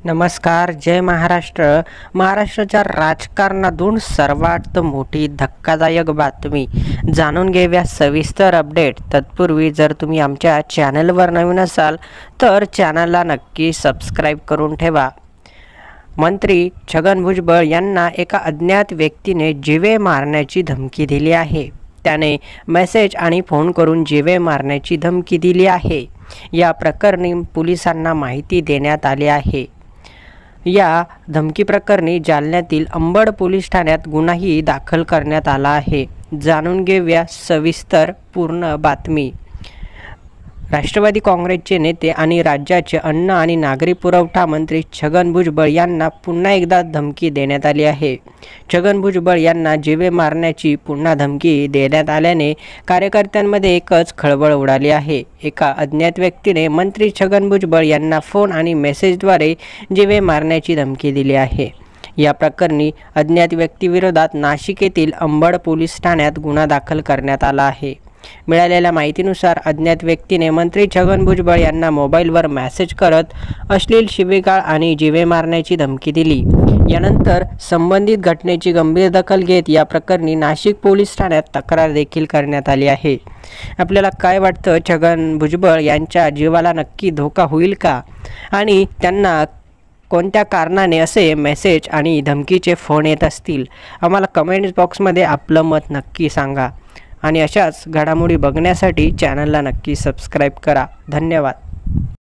नमस्कार. जय महाराष्ट्र. महाराष्ट्राच्या राजकारणातून सर्वात मोठी धक्कादायक बातमी जाणून घेऊया सविस्तर अपडेट. तत्पूर्वी जर तुम्ही आमच्या चॅनलवर नवीन असाल तर चॅनलला नक्की सबस्क्राईब करून ठेवा. मंत्री छगन भुजबळ यांना एका अज्ञात व्यक्तीने जीवे मारण्याची धमकी दिली आहे. त्याने मेसेज आणि फोन करून जीवे मारण्याची धमकी दिली आहे. या प्रकरणी पोलिसांना माहिती देण्यात आली आहे. या धमकीप्रकरणी जालन्यातील अंबड पोलीस ठाण्यात गुन्हाही दाखल करण्यात आला आहे. जाणून घेऊया सविस्तर पूर्ण बातमी. राष्ट्रवादी काँग्रेसचे नेते आणि राज्याचे अन्न आणि नागरी पुरवठा मंत्री छगन भुजबळ यांना पुन्हा एकदा धमकी देण्यात आली आहे. छगन भुजबळ यांना जीवे मारण्याची पुन्हा धमकी देण्यात आल्याने कार्यकर्त्यांमध्ये एकच खळबळ उडाली आहे. एका अज्ञात व्यक्तीने मंत्री छगन भुजबळ यांना फोन आणि मेसेजद्वारे जीवे मारण्याची धमकी दिली आहे. या प्रकरणी अज्ञात व्यक्तीविरोधात नाशिक येथील अंबड पोलीस ठाण्यात गुन्हा दाखल करण्यात आला आहे. मिळालेल्या माहितीनुसार अज्ञात व्यक्तीने मंत्री छगन भुजबळ यांना मोबाईलवर मेसेज करत अश्लील शिवीगाळ आणि जीवे मारण्याची धमकी दिली. यानंतर संबंधित घटनेची गंभीर दखल घेत या प्रकरणी नाशिक पोलीस ठाण्यात तक्रार देखील करण्यात आली आहे. आपल्याला काय वाटतं, छगन भुजबळ यांच्या जीवाला नक्की धोका होईल का? आणि त्यांना कोणत्या कारणाने असे मेसेज आणि धमकीचे फोन येत असतील? आम्हाला कमेंट्स बॉक्समध्ये आपलं मत नक्की सांगा. आणि अशाच घडामोडी बघण्यासाठी चॅनलला नक्की सबस्क्राईब करा. धन्यवाद.